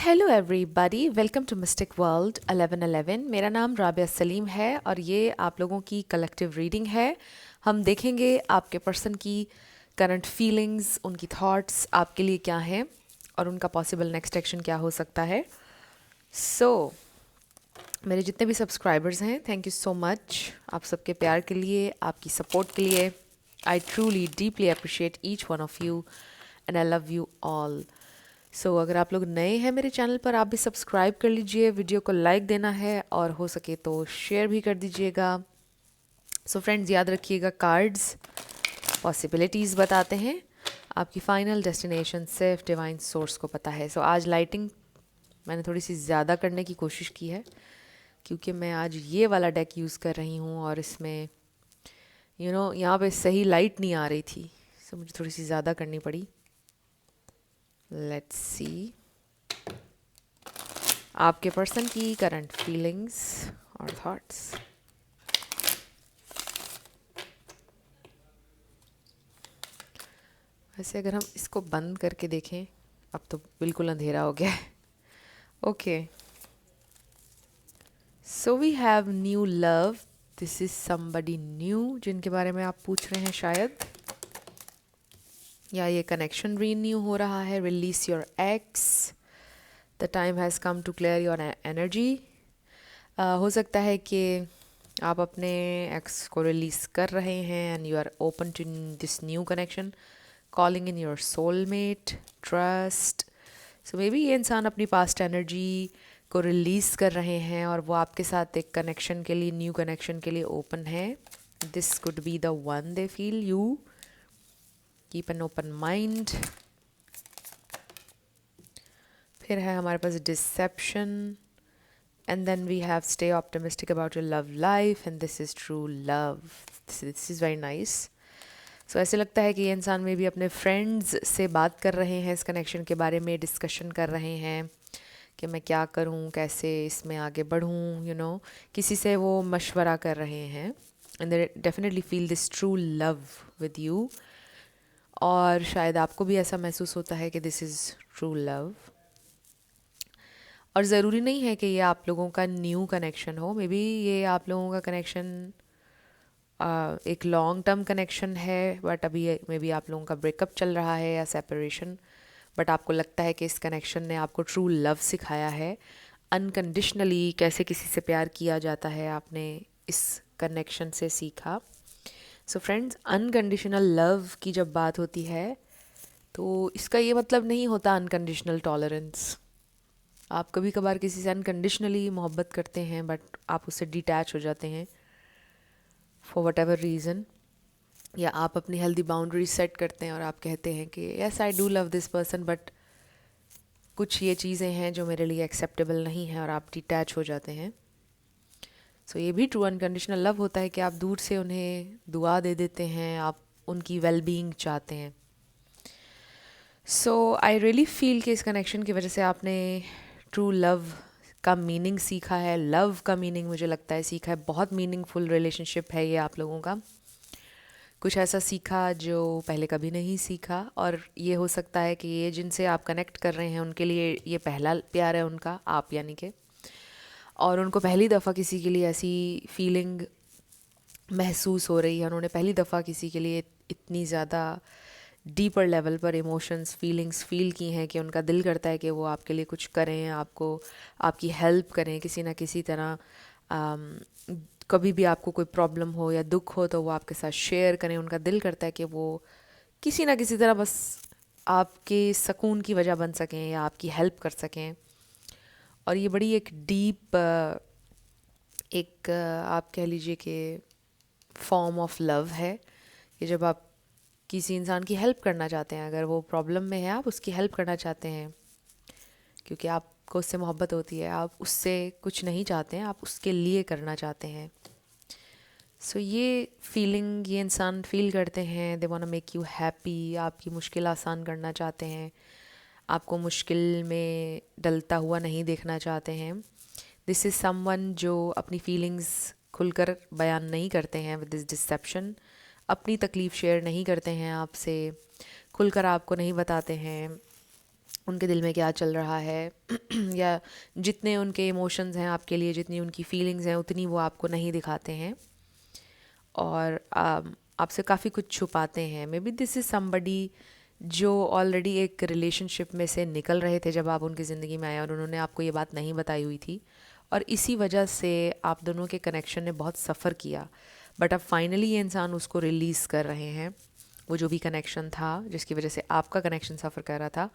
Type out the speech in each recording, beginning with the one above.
Hello everybody, welcome to mystic world 1111। मेरा नाम राबिया सलीम है और ये आप लोगों की कलेक्टिव रीडिंग है। हम देखेंगे आपके पर्सन की करंट फीलिंग्स, उनकी थॉट्स आपके लिए क्या हैं और उनका पॉसिबल नेक्स्ट एक्शन क्या हो सकता है। मेरे जितने भी सब्सक्राइबर्स हैं, थैंक यू सो मच आप सबके प्यार के लिए, आपकी सपोर्ट के लिए। I truly deeply appreciate each one of you and I love you all. अगर आप लोग नए हैं मेरे चैनल पर, आप भी सब्सक्राइब कर लीजिए, वीडियो को लाइक देना है और हो सके तो शेयर भी कर दीजिएगा। फ्रेंड्स, याद रखिएगा, कार्ड्स पॉसिबिलिटीज़ बताते हैं, आपकी फाइनल डेस्टिनेशन सिर्फ डिवाइन सोर्स को पता है। आज लाइटिंग मैंने थोड़ी सी ज़्यादा करने की कोशिश की है क्योंकि मैं आज ये वाला डेक यूज़ कर रही हूँ और इसमें यहाँ पे सही लाइट नहीं आ रही थी, मुझे थोड़ी सी ज़्यादा करनी पड़ी। लेट्स सी आपके पर्सन की करंट फीलिंग्स और थॉट्स। वैसे अगर हम इसको बंद करके देखें, अब तो बिल्कुल अंधेरा हो गया है। Okay, so we have new love. This is somebody new जिनके बारे में आप पूछ रहे हैं शायद, या ये कनेक्शन रीन्यू हो रहा है। Release your ex, the time has come to clear your energy. हो सकता है कि आप अपने एक्स को रिलीज़ कर रहे हैं and you are open to this new connection, calling in your soulmate, trust. Maybe ये इंसान अपनी पास्ट एनर्जी को रिलीज़ कर रहे हैं और वो आपके साथ एक कनेक्शन के लिए, न्यू कनेक्शन के लिए ओपन है। This could be the one they feel you. Keep an open mind. फिर है हमारे पास dissipation, and then we have stay optimistic about your love life and this is true love. This is very nice. ऐसे लगता है कि ये इंसान में भी अपने फ्रेंड्स से बात कर रहे हैं, इस कनेक्शन के बारे में डिस्कशन कर रहे हैं कि मैं क्या करूं, कैसे इसमें आगे बढ़ूं, किसी से वो मशवरा कर रहे हैं and they definitely feel this true love with you। और शायद आपको भी ऐसा महसूस होता है कि दिस इज़ ट्रू लव। और ज़रूरी नहीं है कि ये आप लोगों का न्यू कनेक्शन हो, मे बी ये आप लोगों का कनेक्शन एक लॉन्ग टर्म कनेक्शन है, बट अभी मे बी आप लोगों का ब्रेकअप चल रहा है या सेपरेशन, बट आपको लगता है कि इस कनेक्शन ने आपको ट्रू लव सिखाया है। अनकंडीशनली कैसे किसी से प्यार किया जाता है, आपने इस कनेक्शन से सीखा। फ्रेंड्स, अनकंडीशनल लव की जब बात होती है तो इसका ये मतलब नहीं होता अनकंडीशनल टॉलरेंस। आप कभी कभार किसी से अनकंडीशनली मोहब्बत करते हैं बट आप उससे डिटैच हो जाते हैं फॉर वट एवर रीज़न, या आप अपनी हेल्दी बाउंड्रीज सेट करते हैं और आप कहते हैं कि yes I do love this person but कुछ ये चीज़ें हैं जो मेरे लिए एक्सेप्टेबल नहीं हैं और आप डिटैच हो जाते हैं। ये भी ट्रू अनकंडीशनल लव होता है कि आप दूर से उन्हें दुआ दे देते हैं, आप उनकी वेलबींग चाहते हैं। आई रियली फील कि इस कनेक्शन की वजह से आपने ट्रू लव का मीनिंग सीखा है। लव का मीनिंग मुझे लगता है सीखा है। बहुत मीनिंगफुल रिलेशनशिप है ये आप लोगों का। कुछ ऐसा सीखा जो पहले कभी नहीं सीखा, और ये हो सकता है कि ये जिनसे आप कनेक्ट कर रहे हैं उनके लिए ये पहला प्यार है उनका, आप यानी कि, और उनको पहली दफ़ा किसी के लिए ऐसी फीलिंग महसूस हो रही है, उन्होंने पहली दफ़ा किसी के लिए इतनी ज़्यादा डीपर लेवल पर इमोशंस, फीलिंग्स फील की हैं कि उनका दिल करता है कि वो आपके लिए कुछ करें, आपको, आपकी हेल्प करें किसी ना किसी तरह। कभी भी आपको कोई प्रॉब्लम हो या दुख हो तो वो आपके साथ शेयर करें। उनका दिल करता है कि वो किसी ना किसी तरह बस आपके सुकून की वजह बन सकें या आपकी हेल्प कर सकें। और ये बड़ी एक डीप, आप कह लीजिए कि फॉर्म ऑफ लव है कि जब आप किसी इंसान की हेल्प करना चाहते हैं, अगर वो प्रॉब्लम में है आप उसकी हेल्प करना चाहते हैं क्योंकि आपको उससे मोहब्बत होती है, आप उससे कुछ नहीं चाहते हैं, आप उसके लिए करना चाहते हैं। ये फीलिंग ये इंसान फील करते हैं, they want to make you happy, आपकी मुश्किल आसान करना चाहते हैं, आपको मुश्किल में डलता हुआ नहीं देखना चाहते हैं। दिस इज़ समवन जो अपनी फीलिंग्स खुलकर बयान नहीं करते हैं विद दिस डिसेप्शन, अपनी तकलीफ़ शेयर नहीं करते हैं आपसे, खुलकर आपको नहीं बताते हैं। उनके दिल में क्या चल रहा है या जितने उनके इमोशंस हैं आपके लिए, जितनी उनकी फीलिंग्स हैं, उतनी वो आपको नहीं दिखाते हैं और आपसे काफ़ी कुछ छुपाते हैं। May be this is somebody जो ऑलरेडी एक रिलेशनशिप में से निकल रहे थे जब आप उनकी ज़िंदगी में आए और उन्होंने आपको ये बात नहीं बताई हुई थी, और इसी वजह से आप दोनों के कनेक्शन ने बहुत सफ़र किया। बट अब फाइनली ये इंसान उसको रिलीज़ कर रहे हैं, वो जो भी कनेक्शन था जिसकी वजह से आपका कनेक्शन सफ़र कर रहा था।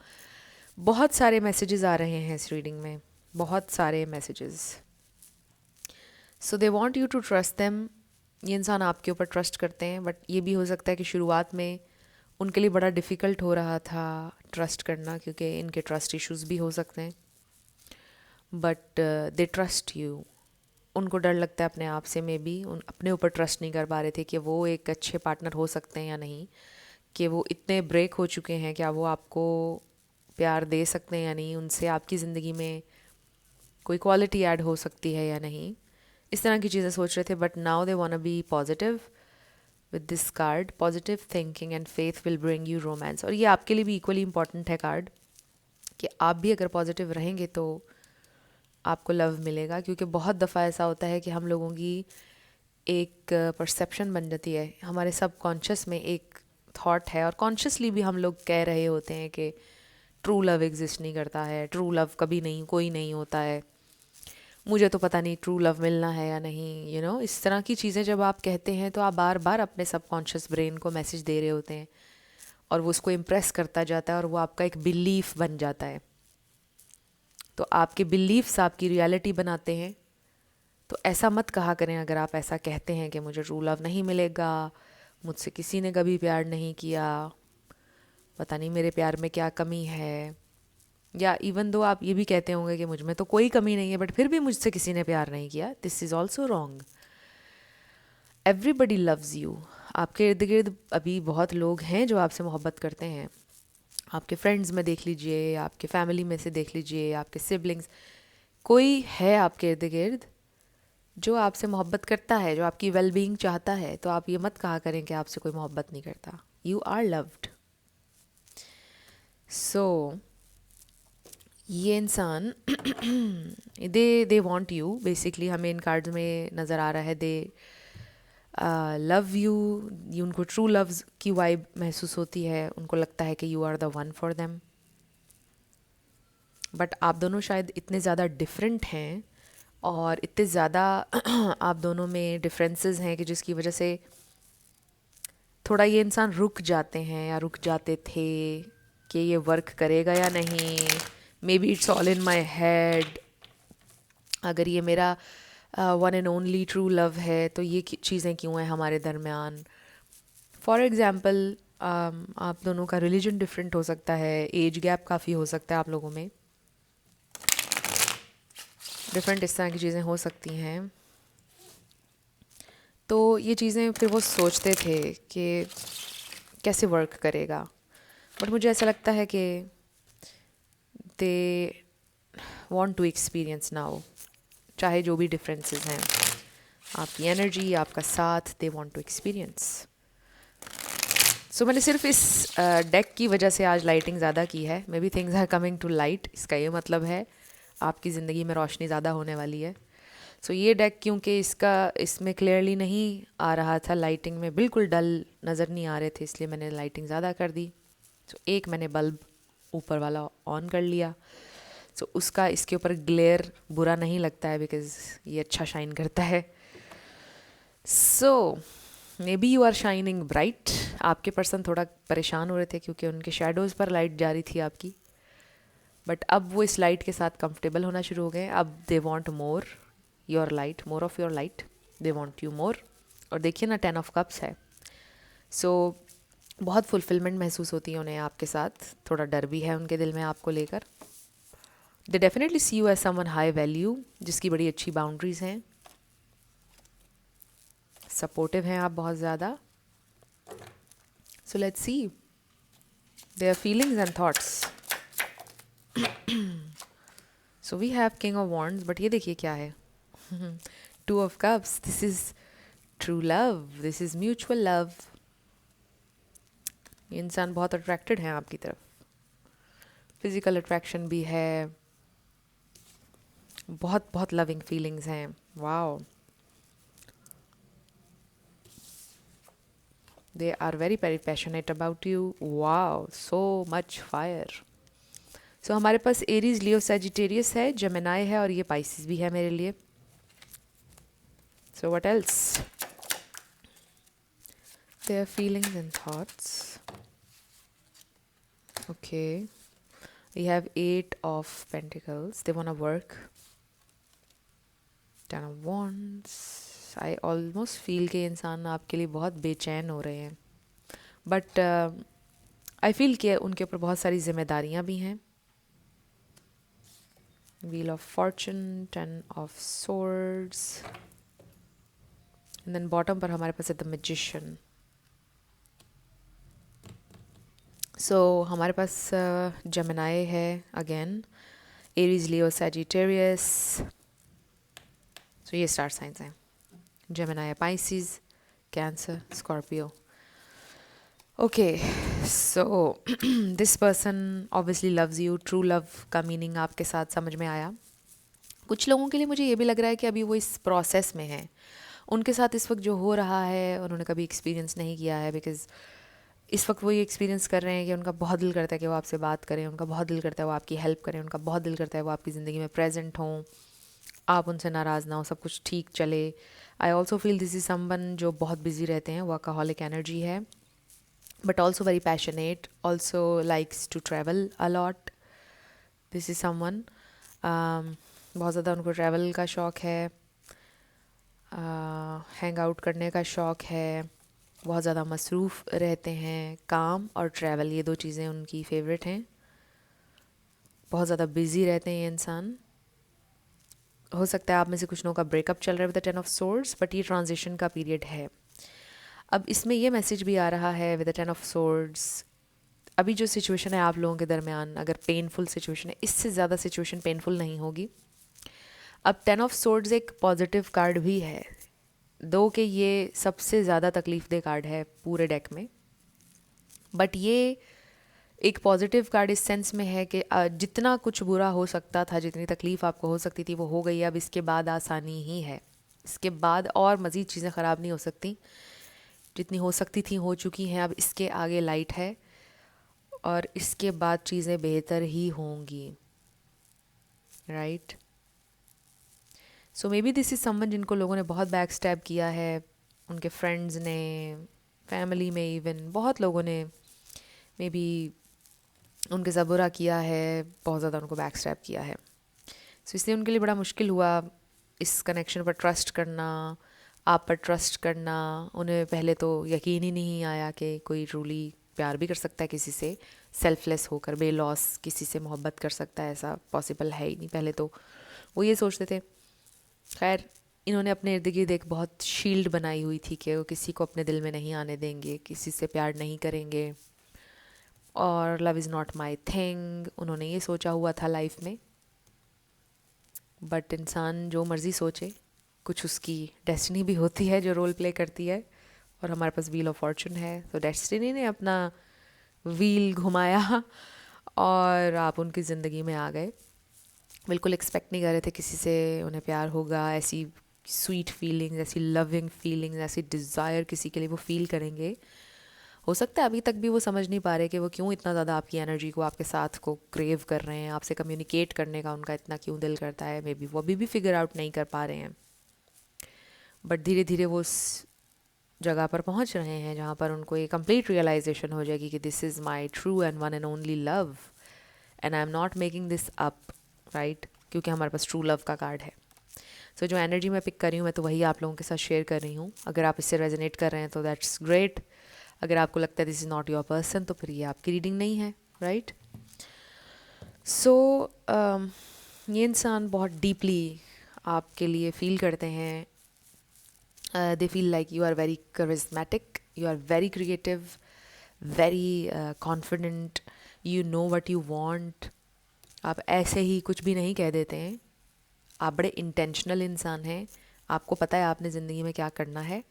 बहुत सारे मैसेजेस आ रहे हैं इस रीडिंग में, बहुत सारे messages. So they want you to trust them. ये इंसान आपके ऊपर ट्रस्ट करते हैं, बट ये भी हो सकता है कि शुरुआत में उनके लिए बड़ा डिफ़िकल्ट हो रहा था ट्रस्ट करना, क्योंकि इनके ट्रस्ट इश्यूज़ भी हो सकते हैं। But they trust you. उनको डर लगता है अपने आप से, मे बी अपने ऊपर ट्रस्ट नहीं कर पा रहे थे कि वो एक अच्छे पार्टनर हो सकते हैं या नहीं, कि वो इतने ब्रेक हो चुके हैं, क्या वो आपको प्यार दे सकते हैं या नहीं, उनसे आपकी ज़िंदगी में कोई क्वालिटी ऐड हो सकती है या नहीं। इस तरह की चीज़ें सोच रहे थे। But now they want be positive with this card. Positive thinking and faith will bring you romance. और ये आपके लिए भी इक्वली इंपॉर्टेंट है कार्ड, कि आप भी अगर पॉजिटिव रहेंगे तो आपको लव मिलेगा। क्योंकि बहुत दफ़ा ऐसा होता है कि हम लोगों की एक परसेप्शन बन जाती है, हमारे सब कॉन्शियस में एक थॉट है, और कॉन्शियसली भी हम लोग कह रहे होते हैं कि ट्रू लव एग्जिस्ट नहीं करता है, ट्रू लव कभी नहीं, कोई नहीं होता है, मुझे तो पता नहीं ट्रू लव मिलना है या नहीं। इस तरह की चीज़ें जब आप कहते हैं तो आप बार बार अपने सबकॉन्शियस ब्रेन को मैसेज दे रहे होते हैं, और वो उसको इम्प्रेस करता जाता है, और वो आपका एक बिलीफ बन जाता है। तो आपके बिलीफ्स आपकी रियलिटी बनाते हैं। तो ऐसा मत कहा करें अगर आप ऐसा कहते हैं कि मुझे ट्रू लव नहीं मिलेगा, मुझसे किसी ने कभी प्यार नहीं किया, पता नहीं मेरे प्यार में क्या कमी है, या इवन दो आप ये भी कहते होंगे कि मुझ में तो कोई कमी नहीं है बट फिर भी मुझसे किसी ने प्यार नहीं किया, this is also wrong. Everybody loves you. आपके इर्द गिर्द अभी बहुत लोग हैं जो आपसे मोहब्बत करते हैं। आपके फ्रेंड्स में देख लीजिए, आपके फैमिली में से देख लीजिए, आपके सिबलिंग्स, कोई है आपके इर्द गिर्द जो आपसे मोहब्बत करता है, जो आपकी वेलबींग चाहता है। तो आप ये मत कहा करें कि आपसे कोई मोहब्बत नहीं करता। You are loved. सो ये इंसान दे वांट यू, बेसिकली हमें इन कार्ड्स में नज़र आ रहा है, दे लव यू। उनको ट्रू लव्स की वाइब महसूस होती है, उनको लगता है कि you are the one for them. But आप दोनों शायद इतने ज़्यादा डिफरेंट हैं और इतने ज़्यादा आप दोनों में डिफरेंसेस हैं कि जिसकी वजह से थोड़ा ये इंसान रुक जाते हैं या रुक जाते थे कि ये वर्क करेगा या नहीं। May be it's all in my head. अगर ये मेरा one and only true love है तो ये चीज़ें क्यों हैं हमारे दरमियान। फॉर एग्ज़ाम्पल आप दोनों का रिलीजन डिफरेंट हो सकता है, एज गैप काफ़ी हो सकता है आप लोगों में, डिफरेंट इस तरह की चीज़ें हो सकती हैं। तो ये चीज़ें फिर वो सोचते थे कि कैसे वर्क करेगा। बट मुझे ऐसा लगता है कि they want to experience now, चाहे जो भी डिफरेंसेस हैं, आपकी एनर्जी, आपका साथ, they want to experience. So मैंने सिर्फ इस डेक की वजह से आज लाइटिंग ज़्यादा की है। Maybe things are coming to light, इसका ये मतलब है आपकी ज़िंदगी में रोशनी ज़्यादा होने वाली है। सो ये डेक क्योंकि इसमें क्लियरली नहीं आ रहा था, लाइटिंग में बिल्कुल डल नज़र नहीं आ रहे थे, इसलिए मैंने लाइटिंग ज़्यादा कर दी। सो एक मैंने बल्ब ऊपर वाला ऑन कर लिया, सो उसका इसके ऊपर ग्लेयर बुरा नहीं लगता है बिकॉज़ ये अच्छा शाइन करता है। So maybe you are shining bright. आपके पर्सन थोड़ा परेशान हो रहे थे क्योंकि उनके शेडोज़ पर लाइट जा रही थी आपकी, बट अब वो इस लाइट के साथ कंफर्टेबल होना शुरू हो गए। अब they want more your light, more of your light, they want you more. और देखिए ना, 10 ऑफ कप्स है। सो बहुत फुलफिलमेंट महसूस होती है उन्हें आपके साथ, थोड़ा डर भी है उनके दिल में आपको लेकर। They definitely see you as someone high value, जिसकी बड़ी अच्छी बाउंड्रीज़ हैं, सपोर्टिव हैं आप बहुत ज़्यादा। So let's see their feelings and thoughts. So we have king of wands, but ये देखिए क्या है, 2 of cups. This is true love, this is mutual love. ये इंसान बहुत अट्रैक्टेड हैं आपकी तरफ, फिज़िकल अट्रैक्शन भी है, बहुत बहुत लविंग फीलिंग्स हैं. Wow, they are very very passionate about you. Wow, so much fire. So हमारे पास एरीज, लियो, सैजिटेरियस है, जेमिनाई है और ये पाइसिस भी है मेरे लिए. So what else? Their feelings and thoughts. Okay, we have 8 of Pentacles. They want to work. 10 of Wands. I almost feel कि इंसान आपके लिए बहुत बेचैन हो रहे हैं, बट आई फील कि उनके ऊपर बहुत सारी जिम्मेदारियां भी हैं. Wheel of Fortune, 10 of Swords, and then bottom पर हमारे पास है द मैजिशियन. सो हमारे पास जेमिनाई है again, Aries, Leo, Sagittarius. So ये स्टार साइंस हैं. Gemini, Pisces, cancer, Scorpio. Okay, so this person obviously loves you. True love का मीनिंग आपके साथ समझ में आया. कुछ लोगों के लिए मुझे ये भी लग रहा है कि अभी वो इस प्रोसेस में है. उनके साथ इस वक्त जो हो रहा है उन्होंने कभी एक्सपीरियंस नहीं किया है, बिकॉज इस वक्त वो ये एक्सपीरियंस कर रहे हैं कि उनका बहुत दिल करता है कि वो आपसे बात करें, उनका बहुत दिल करता है वो आपकी हेल्प करें, उनका बहुत दिल करता है वो आपकी ज़िंदगी में प्रेजेंट हों, आप उनसे नाराज़ ना हो, सब कुछ ठीक चले. I also feel this is someone जो बहुत बिजी रहते हैं, वर्काहॉलिक एनर्जी है, but also very passionate, also likes to travel a lot. This is someone बहुत ज़्यादा उनको ट्रैवल का शौक़ है, हैंग आउट करने का शौक़ है, बहुत ज़्यादा मसरूफ़ रहते हैं. काम और ट्रैवल, ये 2 चीज़ें उनकी फेवरेट हैं. बहुत ज़्यादा बिजी रहते हैं ये इंसान. हो सकता है आप में से कुछ लोगों का ब्रेकअप चल रहा है with the 10 of Swords, but ये ट्रांजिशन का पीरियड है. अब इसमें ये मैसेज भी आ रहा है विद द 10 of Swords, अभी जो सिचुएशन है आप लोगों के दरमियान, अगर पेनफुल सिचुएशन है, इससे ज़्यादा सिचुएशन पेनफुल नहीं होगी. अब 10 of Swords एक पॉजिटिव कार्ड भी है, दो कि ये सबसे ज़्यादा तकलीफ़देह कार्ड है पूरे डेक में, बट ये एक पॉजिटिव कार्ड इस सेंस में है कि जितना कुछ बुरा हो सकता था, जितनी तकलीफ़ आपको हो सकती थी वो हो गई. अब इसके बाद आसानी ही है, इसके बाद और मज़ीद चीज़ें ख़राब नहीं हो सकती. जितनी हो सकती थी हो चुकी हैं. अब इसके आगे लाइट है और इसके बाद चीज़ें बेहतर ही होंगी. Right. So may be this is someone जिनको लोगों ने बहुत बैक स्टैब किया है, उनके फ्रेंड्स ने, फैमिली में, इवन बहुत लोगों ने मे बी उनके साथ बुरा किया है, बहुत ज़्यादा उनको बैक स्टैब किया है. सो इसलिए उनके लिए बड़ा मुश्किल हुआ इस कनेक्शन पर ट्रस्ट करना, आप पर ट्रस्ट करना. उन्हें पहले तो यकीन ही नहीं आया कि कोई ट्रूली प्यार भी कर सकता है किसी से, सेल्फलेस होकर, बेलॉस किसी से मोहब्बत कर सकता है, ऐसा पॉसिबल है ही नहीं. पहले तो वो ये सोचते थे. खैर, इन्होंने अपने इर्द गिर्द एक बहुत शील्ड बनाई हुई थी कि वो किसी को अपने दिल में नहीं आने देंगे, किसी से प्यार नहीं करेंगे, और love is not my thing. उन्होंने ये सोचा हुआ था लाइफ में. बट इंसान जो मर्ज़ी सोचे, कुछ उसकी डेस्टिनी भी होती है जो रोल प्ले करती है. और हमारे पास व्हील ऑफ फॉर्चून है, तो डेस्टिनी ने अपना व्हील घुमाया और आप उनकी ज़िंदगी में आ गए. बिल्कुल एक्सपेक्ट नहीं कर रहे थे किसी से उन्हें प्यार होगा, ऐसी स्वीट फीलिंग्स, ऐसी लविंग फीलिंग्स, ऐसी डिज़ायर किसी के लिए वो फील करेंगे. हो सकता है अभी तक भी वो समझ नहीं पा रहे कि वो क्यों इतना ज़्यादा आपकी एनर्जी को, आपके साथ को क्रेव कर रहे हैं, आपसे कम्युनिकेट करने का उनका इतना क्यों दिल करता है. मे बी वो अभी भी फिगर आउट नहीं कर पा रहे हैं, बट धीरे धीरे वो उस जगह पर पहुंच रहे हैं जहाँ पर उनको ये कंप्लीट रियलाइजेशन हो जाएगी कि this is my true and one and only love and I am not making this up. Right, क्योंकि हमारे पास ट्रू लव का कार्ड है. सो जो एनर्जी मैं पिक कर रही हूँ, मैं तो वही आप लोगों के साथ शेयर कर रही हूँ. अगर आप इससे रेजोनेट कर रहे हैं तो दैट्स ग्रेट. अगर आपको लगता है this is not your person, तो फिर ये आपकी रीडिंग नहीं है. राइट. सो ये इंसान बहुत डीपली आपके लिए फील करते हैं. They feel like you are very charismatic, you are very creative, very confident, you know what you want. आप ऐसे ही कुछ भी नहीं कह देते हैं. आप बड़े इंटेंशनल इंसान हैं. आपको पता है आपने ज़िंदगी में क्या करना है.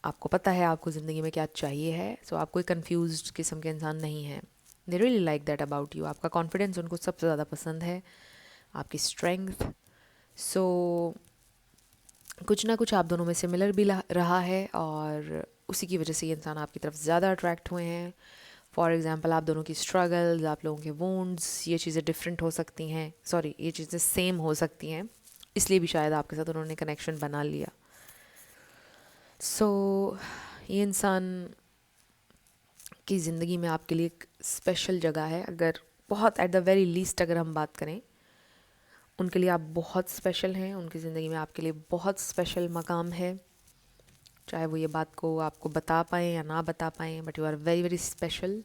आपको पता है आपको ज़िंदगी में क्या चाहिए है. सो आप कोई कंफ्यूज्ड किस्म के इंसान नहीं हैं. They really like that about you. आपका कॉन्फिडेंस उनको सबसे ज़्यादा पसंद है, आपकी स्ट्रेंथ। सो कुछ ना कुछ आप दोनों में सिमिलर भी रहा है और उसी की वजह से ये इंसान आपकी तरफ ज़्यादा अट्रैक्ट हुए हैं। फॉर एग्ज़ाम्पल आप दोनों की स्ट्रगल्स, आप लोगों के वोंड्स, ये चीज़ें डिफरेंट हो सकती हैं, सॉरी ये चीज़ें सेम हो सकती हैं, इसलिए भी शायद आपके साथ उन्होंने कनेक्शन बना लिया। सो ये इंसान की ज़िंदगी में आपके लिए एक स्पेशल जगह है। अगर बहुत एट द वेरी लीस्ट अगर हम बात करें, उनके लिए आप बहुत स्पेशल हैं, उनकी ज़िंदगी में आपके लिए बहुत स्पेशल मकाम है। चाहे वो ये बात को आपको बता पाएँ या ना बता पाएँ, but you are very very special.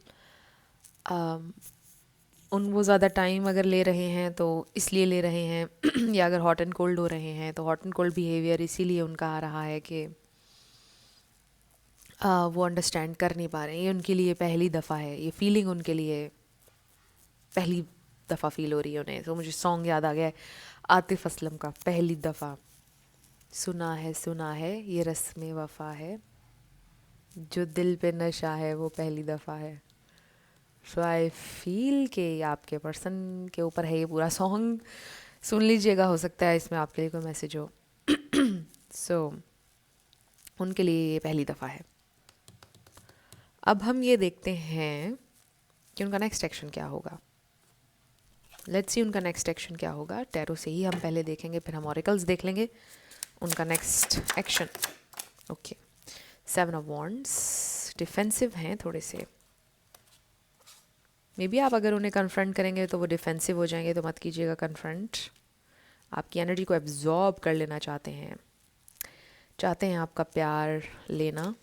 उन वो ज़्यादा टाइम अगर ले रहे हैं तो इसलिए ले रहे हैं या अगर हॉट एंड कोल्ड हो रहे हैं तो हॉट एंड कोल्ड बिहेवियर इसीलिए उनका आ रहा है कि वो अंडरस्टैंड कर नहीं पा रहे हैं। ये उनके लिए पहली दफ़ा है, ये फीलिंग उनके लिए पहली दफ़ा फील हो रही है उन्हें। तो मुझे सॉन्ग याद आ गया है आतिफ असलम का, पहली दफ़ा। सुना है ये रस्म वफ़ा है, जो दिल पे नशा है वो पहली दफ़ा है। सो आई फील कि आपके पर्सन के ऊपर है ये पूरा सॉन्ग, सुन लीजिएगा, हो सकता है इसमें आपके लिए कोई मैसेज हो। सो उनके लिए ये पहली दफ़ा है। अब हम ये देखते हैं कि उनका नेक्स्ट एक्शन क्या होगा। लेट्स सी उनका नेक्स्ट एक्शन क्या होगा। टैरो से ही हम पहले देखेंगे, फिर हम ऑरिकल्स देख लेंगे। उनका next action, okay, 7 of wands, defensive हैं थोड़े से। मे बी आप अगर उन्हें कन्फ्रंट करेंगे तो वो डिफेंसिव हो जाएंगे, तो मत कीजिएगा कन्फ्रंट। आपकी एनर्जी को एब्जॉर्ब कर लेना चाहते हैं आपका प्यार लेना।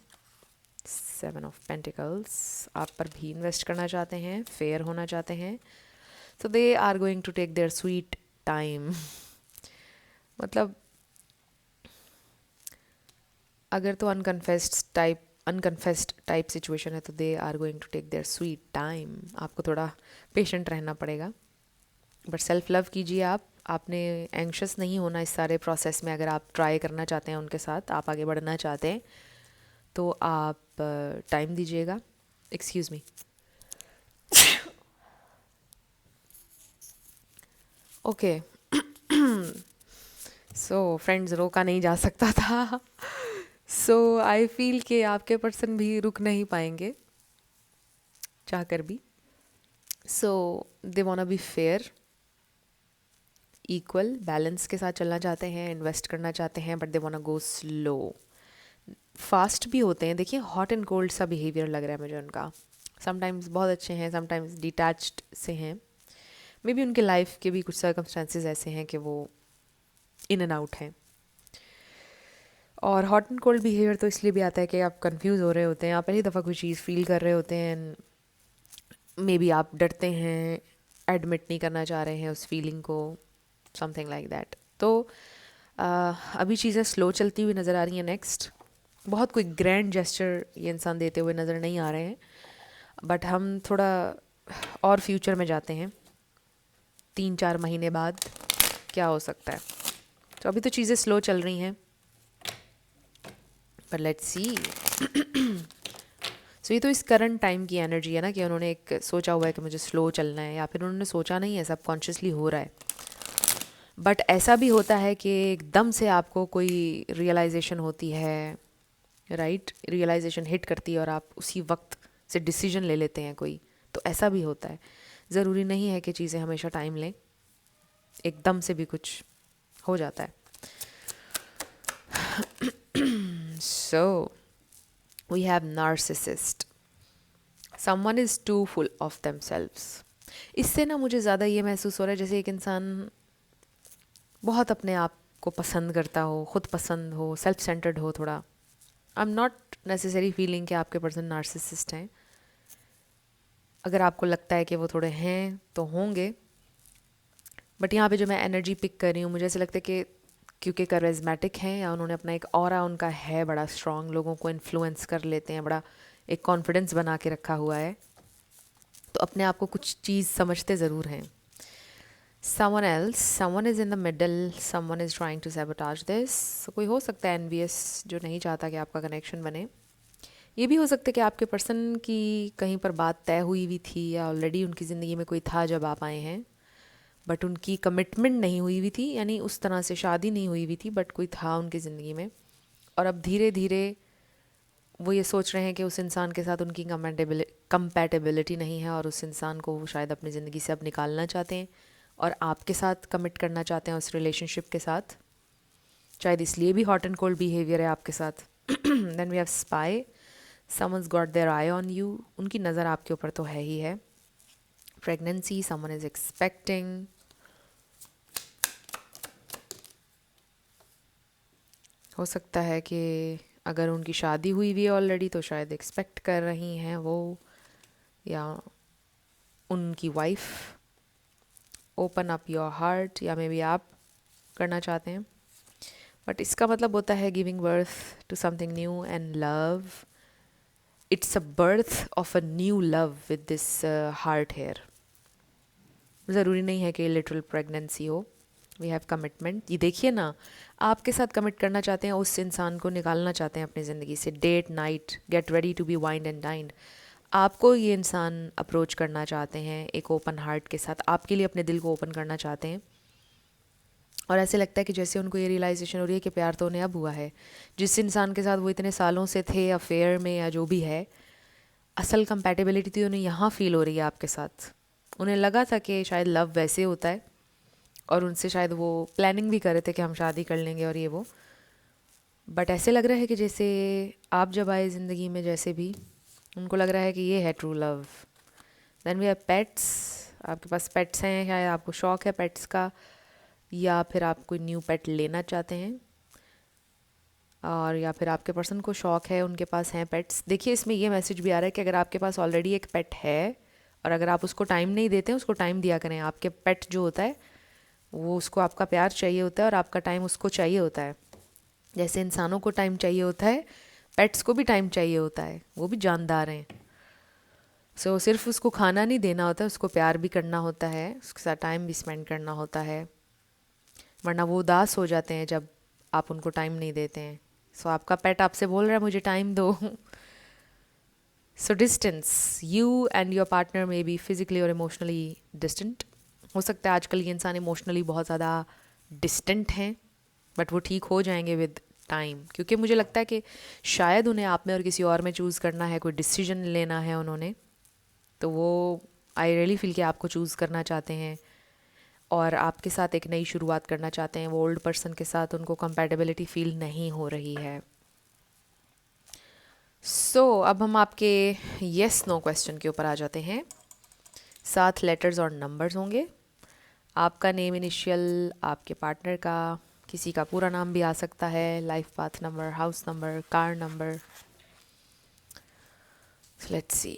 7 ऑफ पेंटिकल्स, आप पर भी इन्वेस्ट करना चाहते हैं, फेयर होना चाहते हैं। So they are going to take their sweet time. मतलब अगर तो अनकन्फेस्ड टाइप सिचुएशन है तो they are going to take their sweet time. आपको थोड़ा पेशेंट रहना पड़ेगा, बट सेल्फ लव कीजिए। आपने एंग्शियस नहीं होना इस सारे प्रोसेस में। अगर आप ट्राई करना चाहते हैं उनके साथ, आप आगे बढ़ना चाहते हैं, तो आप टाइम दीजिएगा। Excuse me. Okay, so friends, रोका नहीं जा सकता था। सो आई फील कि आपके पर्सन भी रुक नहीं पाएंगे चाहकर भी। So they wanna be fair, equal, balance के साथ चलना चाहते हैं, इन्वेस्ट करना चाहते हैं, but they wanna go slow. Fast भी होते हैं, देखिए हॉट एंड कोल्ड सा बिहेवियर लग रहा है मुझे उनका। समटाइम्स बहुत अच्छे हैं, समटाइम्स डिटैच्ड से हैं। मे बी उनके लाइफ के भी कुछ सर्कमस्टांसेस ऐसे हैं कि वो इन एंड आउट हैं। और हॉट एंड कोल्ड बिहेवियर तो इसलिए भी आता है कि आप कंफ्यूज हो रहे होते हैं, आप पहली दफ़ा कोई चीज़ फील कर रहे होते हैं, मे बी आप डरते हैं, एडमिट नहीं करना चाह रहे हैं उस फीलिंग को, समथिंग लाइक दैट। तो अभी चीज़ें स्लो चलती हुई नज़र आ रही हैं। नेक्स्ट, बहुत कोई ग्रैंड जेस्चर ये इंसान देते हुए नज़र नहीं आ रहे हैं, बट हम थोड़ा और फ्यूचर में जाते हैं। 3-4 महीने बाद क्या हो सकता है। तो अभी तो चीज़ें स्लो चल रही हैं, पर लेट्स सी। सो ये तो इस करंट टाइम की एनर्जी है ना, कि उन्होंने एक सोचा हुआ है कि मुझे स्लो चलना है, या फिर उन्होंने सोचा नहीं है, सबकॉन्शियसली हो रहा है। बट ऐसा भी होता है कि एकदम से आपको कोई रियलाइजेशन होती है, राइट, रियलाइजेशन हिट करती है और आप उसी वक्त से डिसीजन ले लेते हैं कोई। तो ऐसा भी होता है, ज़रूरी नहीं है कि चीज़ें हमेशा टाइम लें, एकदम से भी कुछ हो जाता है। So we have narcissist. Someone is too full of themselves. इससे ना मुझे ज़्यादा ये महसूस हो रहा है जैसे एक इंसान बहुत अपने आप को पसंद करता हो, खुद पसंद हो, सेल्फ सेंटर्ड हो थोड़ा। I am not necessary feeling कि आपके पर्सन नार्सिसिस्ट हैं। अगर आपको लगता है कि वो थोड़े हैं तो होंगे, बट यहाँ पे जो मैं एनर्जी पिक कर रही हूँ, मुझे ऐसा लगता है कि क्योंकि करिज्मेटिक हैं, या उन्होंने अपना एक ऑरा उनका है बड़ा स्ट्रॉन्ग, लोगों को इन्फ्लुएंस कर लेते हैं, बड़ा एक कॉन्फिडेंस बना के रखा हुआ है, तो अपने आप को कुछ चीज़ समझते ज़रूर हैं। someone else, someone is in the middle, someone is trying to sabotage this. So कोई हो सकता है envious जो नहीं चाहता कि आपका कनेक्शन बने, ये भी हो सकता है कि आपके पर्सन की कहीं पर बात तय हुई हुई थी या ऑलरेडी उनकी ज़िंदगी में कोई था जब आप आए हैं, बट उनकी कमिटमेंट नहीं हुई हुई थी, यानी उस तरह से शादी नहीं हुई हुई थी, बट कोई था उनकी ज़िंदगी में। और अब धीरे धीरे वो ये सोच रहे हैं कि उस इंसान के साथ उनकी कंपैटिबिलिटी नहीं है और उस इंसान को वो शायद अपनी ज़िंदगी से अब निकालना चाहते हैं और आपके साथ कमिट करना चाहते हैं उस रिलेशनशिप के साथ। शायद इसलिए भी हॉट एंड कोल्ड बिहेवियर है आपके साथ। Then we have spy, someone's got their eye on you, उनकी नज़र आपके ऊपर तो है ही है। प्रेगनेंसी, समवन इज़ एक्सपेक्टिंग, हो सकता है कि अगर उनकी शादी हुई हुई है ऑलरेडी तो शायद एक्सपेक्ट कर रही हैं वो, या उनकी wife. Open up your heart, या मे बी आप करना चाहते हैं, बट इसका मतलब होता है giving birth to something new and love. It's a birth of a new love with this heart here. ज़रूरी नहीं है कि लिटरल प्रेगनेंसी हो। We have commitment. ये देखिए ना, आपके साथ कमिट करना चाहते हैं, उस इंसान को निकालना चाहते हैं अपनी ज़िंदगी से। Date night, get ready to be wined and dined. आपको ये इंसान अप्रोच करना चाहते हैं एक ओपन हार्ट के साथ, आपके लिए अपने दिल को ओपन करना चाहते हैं। और ऐसे लगता है कि जैसे उनको ये रियलाइजेशन हो रही है कि प्यार तो उन्हें अब हुआ है। जिस इंसान के साथ वो इतने सालों से थे अफेयर में या जो भी है, असल कंपैटिबिलिटी तो उन्हें यहाँ फील हो रही है आपके साथ। उन्हें लगा था कि शायद लव वैसे होता है और उनसे शायद वो प्लानिंग भी कर रहे थे कि हम शादी कर लेंगे और ये वो, बट ऐसे लग रहा है कि जैसे आप जब आए ज़िंदगी में, जैसे भी उनको लग रहा है कि ये है true love. Then we have pets. आपके पास पेट्स हैं, या आपको शौक़ है पेट्स का, या फिर आप कोई न्यू पेट लेना चाहते हैं, और या फिर आपके पर्सन को शौक़ है, उनके पास हैं पेट्स। देखिए इसमें ये मैसेज भी आ रहा है कि अगर आपके पास ऑलरेडी एक पेट है और अगर आप उसको टाइम नहीं देते हैं, उसको टाइम दिया करें। आपके पेट जो होता है वो, उसको आपका प्यार चाहिए होता है और आपका टाइम उसको चाहिए होता है। जैसे इंसानों को टाइम चाहिए होता है, पेट्स को भी टाइम चाहिए होता है, वो भी जानदार हैं। सो सिर्फ उसको खाना नहीं देना होता है, उसको प्यार भी करना होता है, उसके साथ टाइम भी स्पेंड करना होता है, वरना वो उदास हो जाते हैं जब आप उनको टाइम नहीं देते हैं। सो आपका पेट आपसे बोल रहा है मुझे टाइम दो। So distance, you and your partner may be physically और इमोशनली डिस्टेंट। हो सकता है आजकल ये इंसान इमोशनली बहुत ज़्यादा डिस्टेंट हैं, बट वो ठीक हो जाएंगे विद टाइम, क्योंकि मुझे लगता है कि शायद उन्हें आप में और किसी और में चूज़ करना है, कोई डिसीजन लेना है उन्होंने, तो वो आई रियली फील कि आपको चूज़ करना चाहते हैं और आपके साथ एक नई शुरुआत करना चाहते हैं। वो ओल्ड पर्सन के साथ उनको कंपैटिबिलिटी फील नहीं हो रही है। सो अब हम आपके येस नो क्वेश्चन के ऊपर आ जाते हैं। 7 लेटर्स और नंबर्स होंगे। आपका नेम इनिशियल, आपके पार्टनर का, किसी का पूरा नाम भी आ सकता है, life path number, house number, car number. Let's see.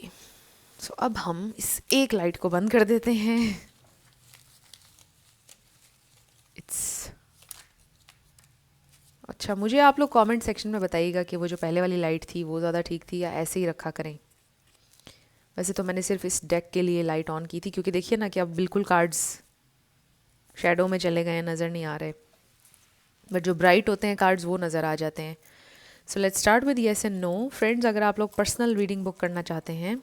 So अब हम इस एक लाइट को बंद कर देते हैं। इट्स अच्छा, मुझे आप लोग कमेंट सेक्शन में बताइएगा कि वो जो पहले वाली लाइट थी वो ज़्यादा ठीक थी या ऐसे ही रखा करें। वैसे तो मैंने सिर्फ इस डेक के लिए लाइट ऑन की थी, क्योंकि देखिए ना कि अब बिल्कुल कार्ड्स शेडो में चले गए, नज़र नहीं आ रहे, बट जो ब्राइट होते हैं कार्ड्स वो नज़र आ जाते हैं। So let's start with yes and no. Friends, अगर आप लोग पर्सनल रीडिंग बुक करना चाहते हैं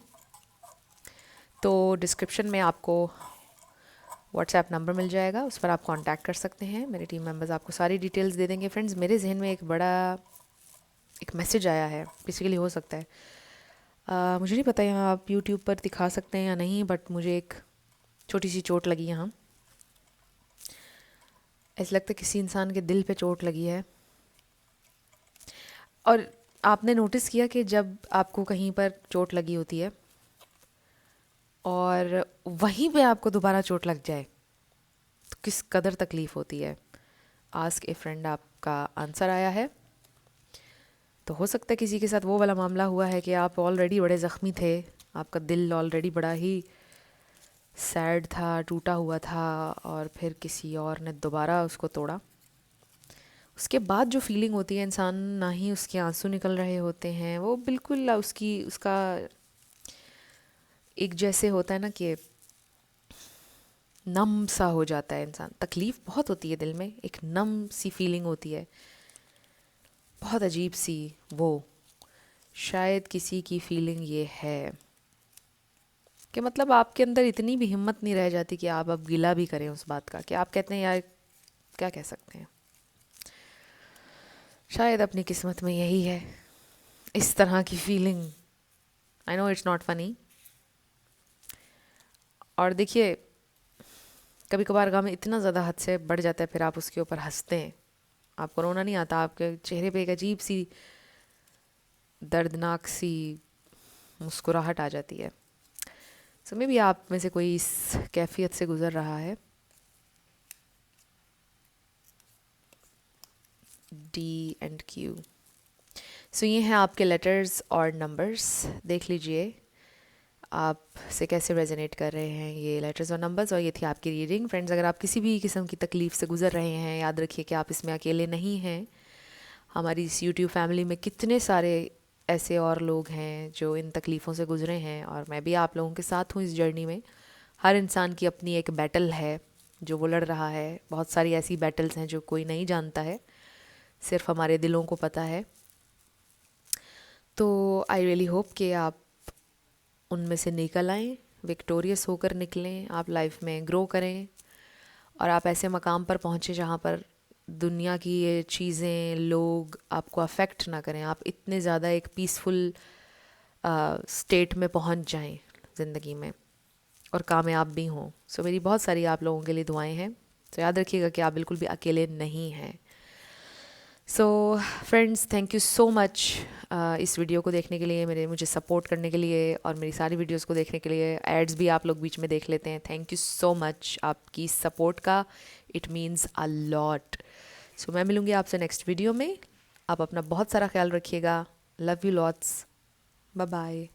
तो डिस्क्रिप्शन में आपको व्हाट्सएप नंबर मिल जाएगा, उस पर आप कांटेक्ट कर सकते हैं। मेरे टीम मेंबर्स आपको सारी डिटेल्स दे देंगे। फ्रेंड्स, मेरे जहन में एक मैसेज आया है, बेसिकली हो सकता है मुझे नहीं पता यहाँ आप यूट्यूब पर दिखा सकते हैं या नहीं, बट मुझे एक छोटी सी चोट लगी यहाँ। ऐसा लगता है किसी इंसान के दिल पे चोट लगी है। और आपने नोटिस किया कि जब आपको कहीं पर चोट लगी होती है और वहीं पे आपको दोबारा चोट लग जाए तो किस कदर तकलीफ़ होती है। आस्क ए फ्रेंड आपका आंसर आया है। तो हो सकता है किसी के साथ वो वाला मामला हुआ है कि आप ऑलरेडी बड़े ज़ख्मी थे, आपका दिल ऑलरेडी बड़ा ही सैड था, टूटा हुआ था, और फिर किसी और ने दोबारा उसको तोड़ा। उसके बाद जो फीलिंग होती है इंसान, ना ही उसके आंसू निकल रहे होते हैं, वो बिल्कुल उसका एक जैसे होता है ना कि नम सा हो जाता है इंसान। तकलीफ़ बहुत होती है दिल में, एक नम सी फीलिंग होती है, बहुत अजीब सी वो। शायद किसी की फीलिंग ये है कि मतलब आपके अंदर इतनी भी हिम्मत नहीं रह जाती कि आप अब गिला भी करें उस बात का, कि आप कहते हैं यार क्या कह सकते हैं, शायद अपनी किस्मत में यही है, इस तरह की feeling. I know it's not funny. और देखिए, कभी कभार गम इतना ज़्यादा हद से बढ़ जाता है, फिर आप उसके ऊपर हंसते हैं, आपको रोना नहीं आता, आपके चेहरे पे एक अजीब सी दर्दनाक सी मुस्कुराहट आ जाती है। सो मे बी आप में से कोई इस कैफियत से गुज़र रहा है। D and Q। सो ये हैं आपके लेटर्स और नंबर्स, देख लीजिए आप से कैसे रेजोनेट कर रहे हैं ये लेटर्स और नंबर्स। और ये थी आपकी रीडिंग। फ्रेंड्स, अगर आप किसी भी किस्म की तकलीफ़ से गुज़र रहे हैं, याद रखिए कि आप इसमें अकेले नहीं हैं। हमारी इस यूट्यूब फैमिली में कितने सारे ऐसे और लोग हैं जो इन तकलीफ़ों से गुज़रे हैं, और मैं भी आप लोगों के साथ हूँ इस जर्नी में। हर इंसान की अपनी एक बैटल है जो वो लड़ रहा है। बहुत सारी ऐसी बैटल्स हैं जो कोई नहीं जानता है, सिर्फ हमारे दिलों को पता है। तो आई रियली होप कि आप उनमें से निकल आएँ, विक्टोरियस होकर निकलें, आप लाइफ में ग्रो करें, और आप ऐसे मकाम पर पहुँचे जहाँ पर दुनिया की ये चीज़ें, लोग आपको अफेक्ट ना करें। आप इतने ज़्यादा एक पीसफुल स्टेट में पहुँच जाएं ज़िंदगी में, और कामयाब भी हों। सो मेरी बहुत सारी आप लोगों के लिए दुआएं हैं। तो याद रखिएगा कि आप बिल्कुल भी अकेले नहीं हैं। So friends, thank you so much इस वीडियो को देखने के लिए, मुझे सपोर्ट करने के लिए, और मेरी सारी वीडियोस को देखने के लिए। एड्स भी आप लोग बीच में देख लेते हैं। थैंक यू सो मच आपकी सपोर्ट का, इट मीन्स अ लॉट। सो मैं मिलूँगी आपसे नेक्स्ट वीडियो में। आप अपना बहुत सारा ख्याल रखिएगा। Love you lots. Bye bye.